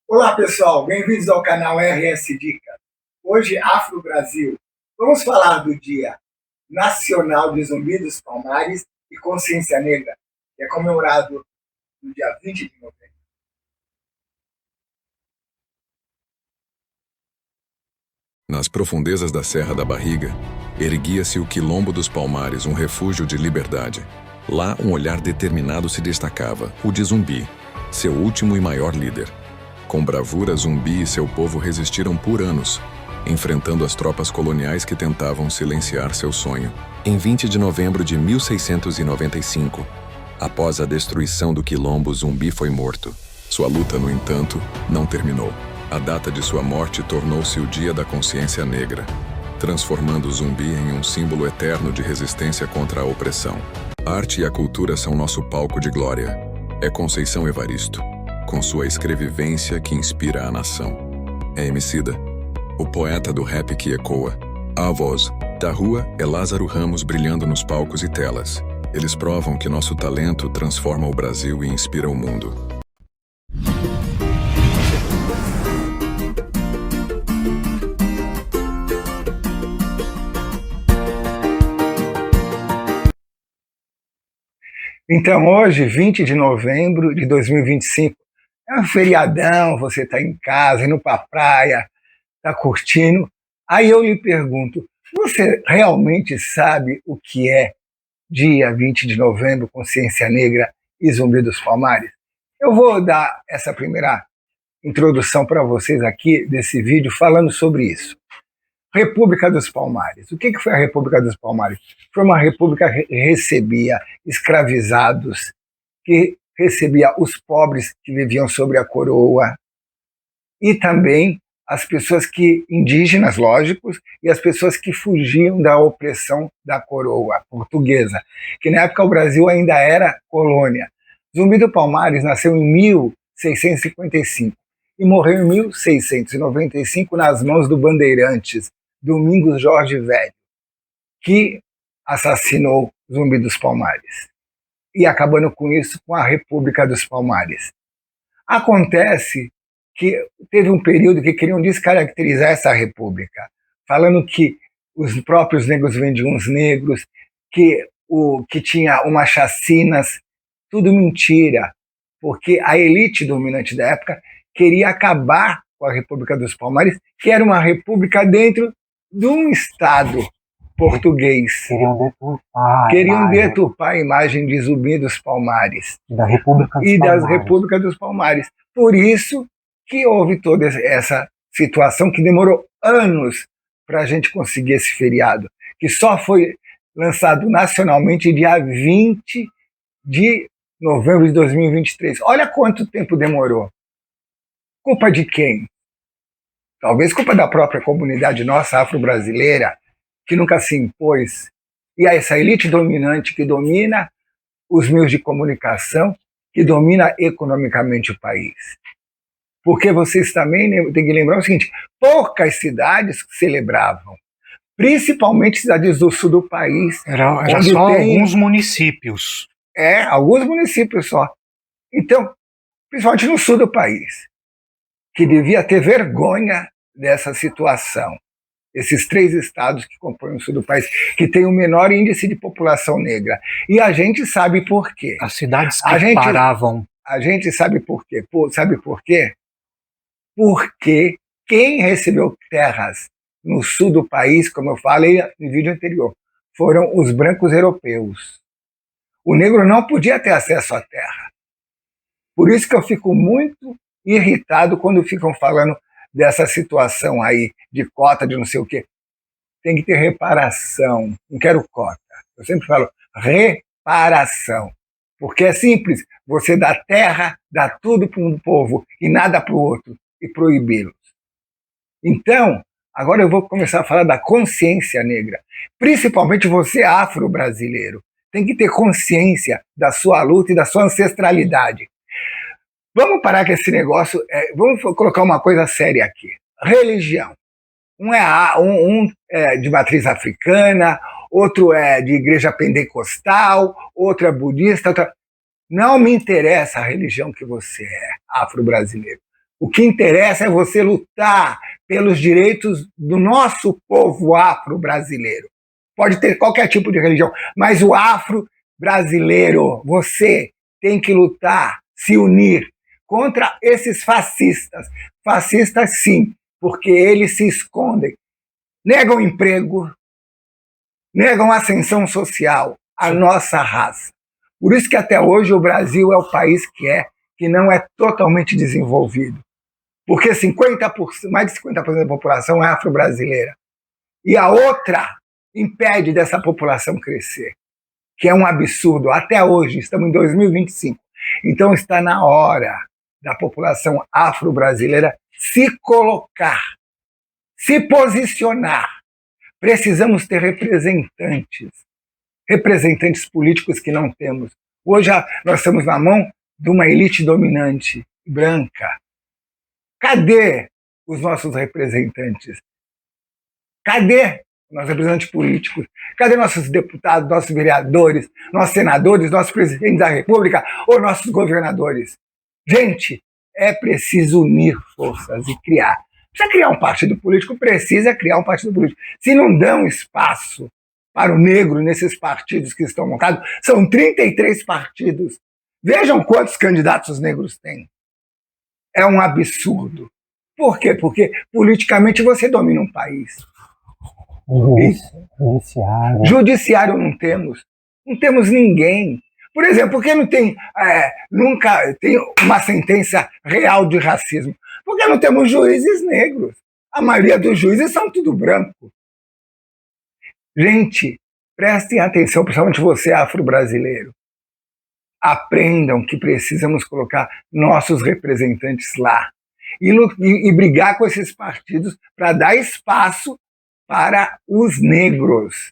Olá pessoal, bem-vindos ao canal RS Dica. Hoje, Afro Brasil. Vamos falar do Dia Nacional de Zumbi dos Palmares e Consciência Negra, que é comemorado no dia 20 de novembro. Nas profundezas da Serra da Barriga, erguia-se o Quilombo dos Palmares, um refúgio de liberdade. Lá, um olhar determinado se destacava, o de Zumbi, seu último e maior líder. Com bravura, Zumbi e seu povo resistiram por anos, enfrentando as tropas coloniais que tentavam silenciar seu sonho. Em 20 de novembro de 1695, após a destruição do Quilombo, Zumbi foi morto. Sua luta, no entanto, não terminou. A data de sua morte tornou-se o Dia da Consciência Negra, transformando Zumbi em um símbolo eterno de resistência contra a opressão. A arte e a cultura são nosso palco de glória. É Conceição Evaristo, com sua escrevivência que inspira a nação. É Emicida, o poeta do rap que ecoa. A voz da rua é Lázaro Ramos brilhando nos palcos e telas. Eles provam que nosso talento transforma o Brasil e inspira o mundo. Então hoje, 20 de novembro de 2025, é um feriadão, você está em casa, indo para a praia, está curtindo. Aí eu lhe pergunto, você realmente sabe o que é dia 20 de novembro, Consciência Negra e Zumbi dos Palmares? Eu vou dar essa primeira introdução para vocês aqui desse vídeo falando sobre isso. República dos Palmares. O que foi a República dos Palmares? Foi uma república que recebia escravizados, que recebia os pobres que viviam sobre a coroa e também as pessoas que, indígenas, lógicos, e as pessoas que fugiam da opressão da coroa portuguesa, que na época o Brasil ainda era colônia. Zumbi dos Palmares nasceu em 1655 e morreu em 1695 nas mãos do Bandeirantes, Domingos Jorge Velho, que assassinou Zumbi dos Palmares e acabando com isso com a República dos Palmares. Acontece que teve um período que queriam descaracterizar essa república, falando que os próprios negros vendiam os negros, que tinha umas chacinas, tudo mentira, porque a elite dominante da época queria acabar com a República dos Palmares, que era uma república dentro de um estado português. Queriam deturpar a imagem de Zumbi dos Palmares e das Repúblicas dos Palmares. Por isso que houve toda essa situação que demorou anos para a gente conseguir esse feriado, que só foi lançado nacionalmente dia 20 de novembro de 2023. Olha quanto tempo demorou. Culpa de quem? Talvez culpa da própria comunidade nossa afro-brasileira, que nunca se impôs, e essa elite dominante que domina os meios de comunicação, que domina economicamente o país. Porque vocês também têm que lembrar o seguinte, poucas cidades celebravam, principalmente cidades do sul do país. Era só alguns municípios. Alguns municípios só. Então, principalmente no sul do país, que devia ter vergonha dessa situação. Esses 3 estados que compõem o sul do país, que tem o menor índice de população negra. E a gente sabe por quê. As cidades que paravam. A gente sabe por quê. Sabe por quê? Porque quem recebeu terras no sul do país, como eu falei no vídeo anterior, foram os brancos europeus. O negro não podia ter acesso à terra. Por isso que eu fico muito irritado quando ficam falando dessa situação aí de cota, de não sei o quê. Tem que ter reparação, não quero cota. Eu sempre falo reparação, porque é simples, você dá terra, dá tudo para um povo e nada para o outro, e proibi-los. Então, agora eu vou começar a falar da consciência negra, principalmente você afro-brasileiro, tem que ter consciência da sua luta e da sua ancestralidade. Vamos parar com esse negócio, vamos colocar uma coisa séria aqui. Religião. Um é de matriz africana, outro é de igreja pentecostal, outro é budista. Não me interessa a religião que você é, afro-brasileiro. O que interessa é você lutar pelos direitos do nosso povo afro-brasileiro. Pode ter qualquer tipo de religião, mas o afro-brasileiro, você tem que lutar, se unir contra esses fascistas. Fascistas, sim, porque eles se escondem, negam emprego, negam ascensão social, a nossa raça. Por isso que até hoje o Brasil é o país que não é totalmente desenvolvido. Porque 50%, mais de 50% da população é afro-brasileira. E a outra impede dessa população crescer, que é um absurdo. Até hoje, estamos em 2025. Então está na hora da população afro-brasileira se colocar, se posicionar. Precisamos ter representantes políticos que não temos. Hoje nós estamos na mão de uma elite dominante, branca. Cadê os nossos representantes? Cadê nossos representantes políticos? Cadê nossos deputados, nossos vereadores, nossos senadores, nossos presidentes da República ou nossos governadores? Gente, é preciso unir forças e criar. Precisa criar um partido político? Precisa criar um partido político. Se não dão espaço para o negro nesses partidos que estão montados, são 33 partidos. Vejam quantos candidatos negros têm. É um absurdo. Por quê? Porque politicamente você domina um país. Judiciário. Judiciário não temos. Não temos ninguém. Por exemplo, por que não tem, nunca tem uma sentença real de racismo? Porque não temos juízes negros. A maioria dos juízes são tudo branco. Gente, prestem atenção, principalmente você, afro-brasileiro. Aprendam que precisamos colocar nossos representantes lá e brigar com esses partidos para dar espaço para os negros.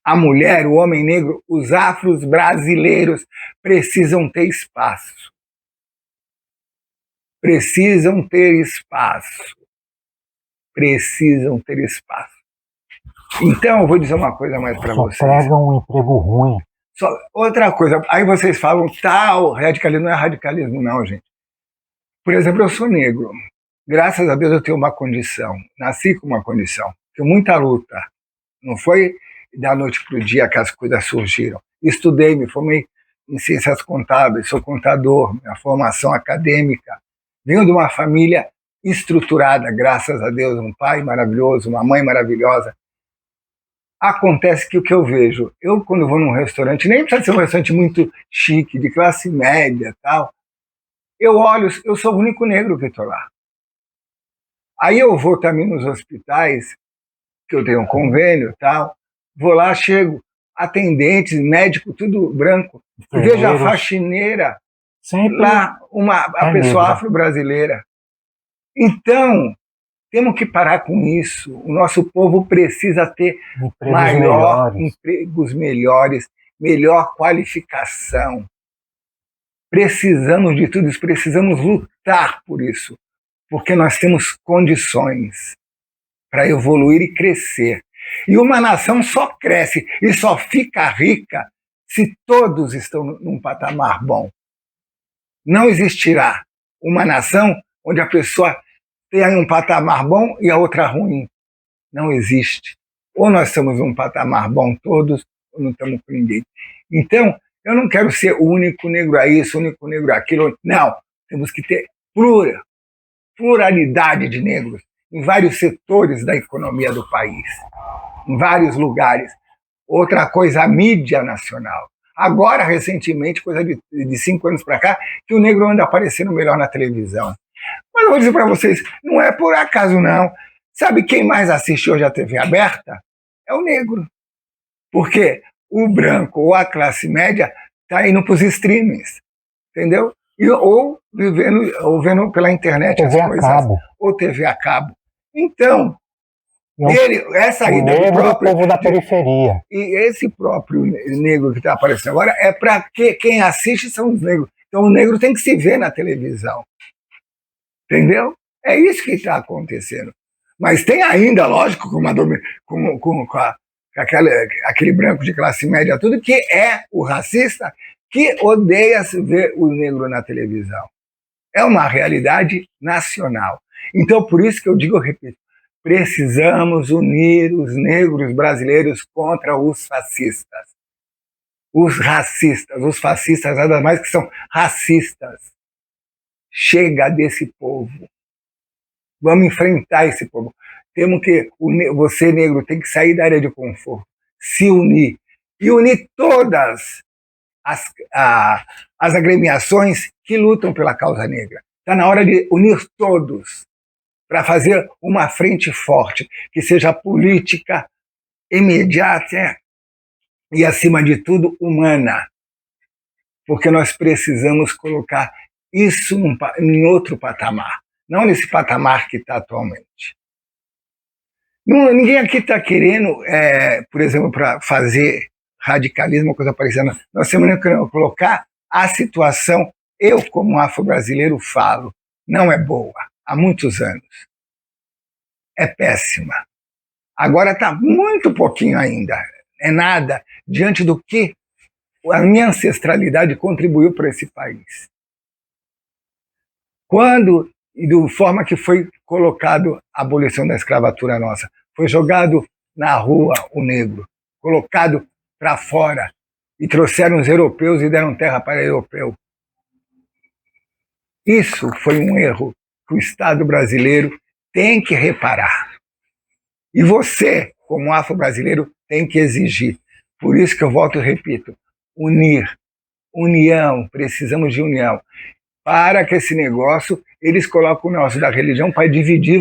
A mulher, o homem negro, os afros brasileiros precisam ter espaço. Precisam ter espaço. Precisam ter espaço. Então, eu vou dizer uma coisa mais para vocês. Só pegam um emprego ruim. Outra coisa, aí vocês falam, tal, radicalismo não é radicalismo não, gente. Por exemplo, eu sou negro. Graças a Deus eu tenho uma condição. Nasci com uma condição. Tenho muita luta. Não foi da noite para o dia que as coisas surgiram. Estudei, me formei em ciências contábeis, sou contador, minha formação acadêmica. Venho de uma família estruturada, graças a Deus, um pai maravilhoso, uma mãe maravilhosa. Acontece que o que eu vejo, eu quando vou num restaurante, nem precisa ser um restaurante muito chique, de classe média tal, eu olho, eu sou o único negro que estou lá. Aí eu vou também nos hospitais, que eu tenho um convênio tal, vou lá, chego, atendentes, médico, tudo branco, vejo a faxineira, sempre lá, a pessoa afro-brasileira. Então, temos que parar com isso. O nosso povo precisa ter empregos melhores, melhor qualificação. Precisamos de tudo isso, precisamos lutar por isso, porque nós temos condições para evoluir e crescer. E uma nação só cresce e só fica rica se todos estão num patamar bom. Não existirá uma nação onde a pessoa tem um patamar bom e a outra ruim. Não existe. Ou nós estamos num patamar bom todos, ou não estamos com ninguém. Então, eu não quero ser o único negro a isso, o único negro a aquilo. Não, temos que ter pluralidade de negros em vários setores da economia do país, em vários lugares. Outra coisa, a mídia nacional. Agora, recentemente, coisa de 5 anos para cá, que o negro anda aparecendo melhor na televisão. Mas eu vou dizer para vocês, não é por acaso não. Sabe quem mais assiste hoje a TV aberta? É o negro. Porque o branco ou a classe média está indo para os streamings, entendeu? Ou vendo pela internet TV as coisas. Cabo. Ou TV a cabo. Então, essa ida do próprio povo da periferia. E esse próprio negro que está aparecendo agora é para quem assiste são os negros. Então o negro tem que se ver na televisão. Entendeu? É isso que está acontecendo. Mas tem ainda, lógico, aquele branco de classe média, tudo que é o racista que odeia ver o negro na televisão. É uma realidade nacional. Então, por isso que eu digo, eu repito, precisamos unir os negros brasileiros contra os fascistas. Os racistas, os fascistas, nada mais que são racistas. Chega desse povo. Vamos enfrentar esse povo. Temos que, você negro tem que sair da área de conforto, se unir e unir todas as agremiações que lutam pela causa negra. Está na hora de unir todos para fazer uma frente forte, que seja política, imediata e, acima de tudo, humana. Porque nós precisamos colocar isso em outro patamar, não nesse patamar que está atualmente. Ninguém aqui está querendo, por exemplo, para fazer radicalismo, coisa parecida. Nós temos que colocar a situação, eu como afro-brasileiro falo, não é boa, há muitos anos. É péssima. Agora está muito pouquinho ainda, é nada, diante do que a minha ancestralidade contribuiu para esse país. Quando e da forma que foi colocado a abolição da escravatura nossa, foi jogado na rua o negro, colocado para fora, e trouxeram os europeus e deram terra para europeu. Isso foi um erro que o Estado brasileiro tem que reparar. E você, como afro-brasileiro, tem que exigir. Por isso que eu volto e repito, unir, união, precisamos de união. Para que esse negócio, eles colocam o nosso da religião para dividir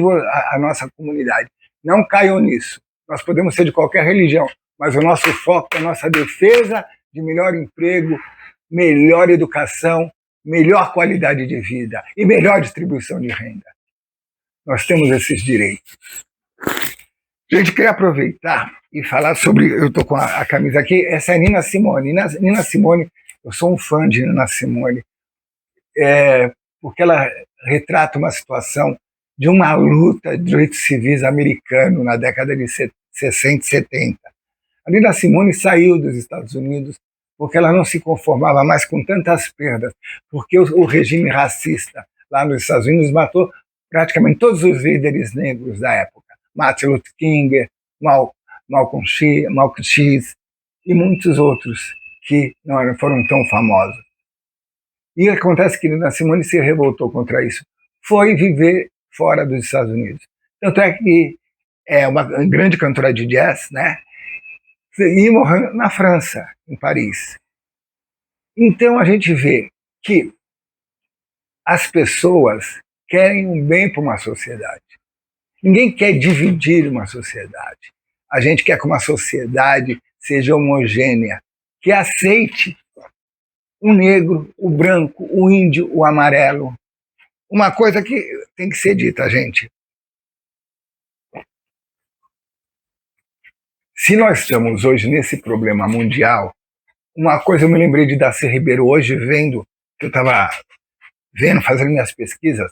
a nossa comunidade. Não caiam nisso. Nós podemos ser de qualquer religião, mas o nosso foco é a nossa defesa de melhor emprego, melhor educação, melhor qualidade de vida e melhor distribuição de renda. Nós temos esses direitos. Gente, queria aproveitar e falar sobre... Eu estou com a camisa aqui, essa é Nina Simone. Nina Simone, eu sou um fã de Nina Simone, porque ela retrata uma situação de uma luta de direitos civis americano na década de 60 e 70. A Nina Simone saiu dos Estados Unidos porque ela não se conformava mais com tantas perdas, porque o regime racista lá nos Estados Unidos matou praticamente todos os líderes negros da época. Martin Luther King, Malcolm X e muitos outros que não foram tão famosos. E acontece que Nina Simone se revoltou contra isso. Foi viver fora dos Estados Unidos. Tanto é que é uma grande cantora de jazz, né? E morreu na França, em Paris. Então a gente vê que as pessoas querem um bem para uma sociedade. Ninguém quer dividir uma sociedade. A gente quer que uma sociedade seja homogênea, que aceite o negro, o branco, o índio, o amarelo. Uma coisa que tem que ser dita, gente. Se nós estamos hoje nesse problema mundial, uma coisa eu me lembrei de Darcy Ribeiro hoje, que eu estava vendo, fazendo minhas pesquisas.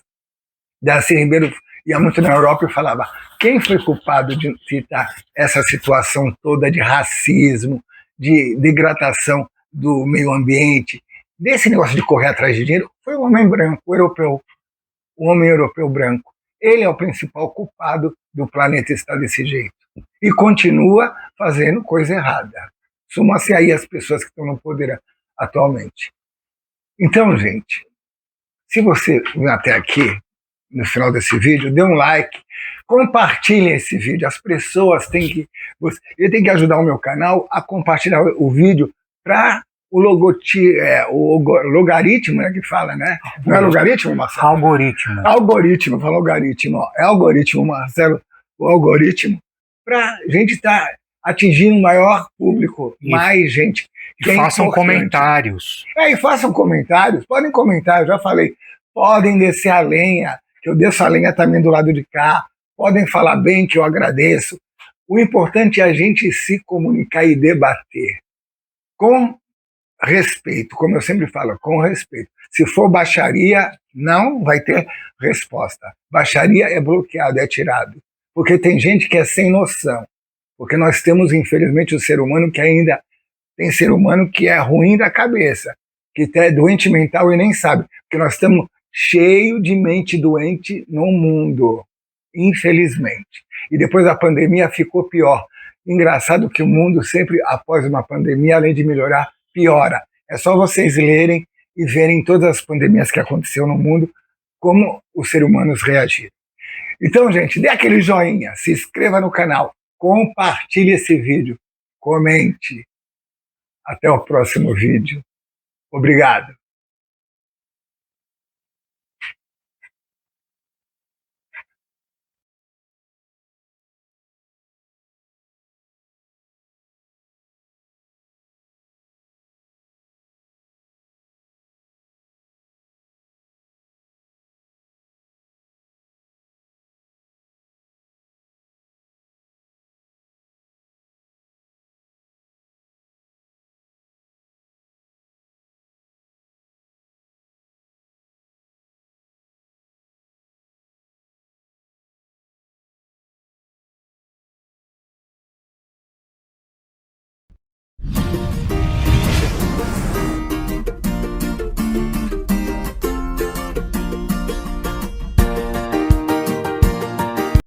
Darcy Ribeiro ia muito na Europa e falava: quem foi culpado de citar essa situação toda de racismo, de degradação do meio ambiente, desse negócio de correr atrás de dinheiro? Foi o homem branco, o europeu, o homem europeu branco. Ele é o principal culpado do planeta estar desse jeito. E continua fazendo coisa errada. Suma-se aí as pessoas que estão no poder atualmente. Então, gente, se você veio até aqui, no final desse vídeo, dê um like, compartilhe esse vídeo. As pessoas têm que... Ele tem que ajudar o meu canal a compartilhar o vídeo para o logaritmo, né, que fala, né? Não é logaritmo, Marcelo? Algoritmo. Algoritmo, fala logaritmo. Ó. É algoritmo, Marcelo, o algoritmo, para a gente estar atingindo um maior público, mais gente. E façam comentários. E façam comentários, podem comentar, eu já falei, podem descer a lenha, que eu desço a lenha também do lado de cá, podem falar bem, que eu agradeço. O importante é a gente se comunicar e debater com respeito, como eu sempre falo, com respeito. Se for baixaria, não vai ter resposta. Baixaria é bloqueado, é tirado. Porque tem gente que é sem noção. Porque nós temos, infelizmente, o ser humano que ainda tem ser humano que é ruim da cabeça, que é doente mental e nem sabe. Porque nós estamos cheio de mente doente no mundo, infelizmente. E depois da pandemia ficou pior. Engraçado que o mundo sempre, após uma pandemia, além de melhorar, piora. É só vocês lerem e verem todas as pandemias que aconteceram no mundo, como os seres humanos reagiram. Então, gente, dê aquele joinha, se inscreva no canal, compartilhe esse vídeo, comente. Até o próximo vídeo. Obrigado.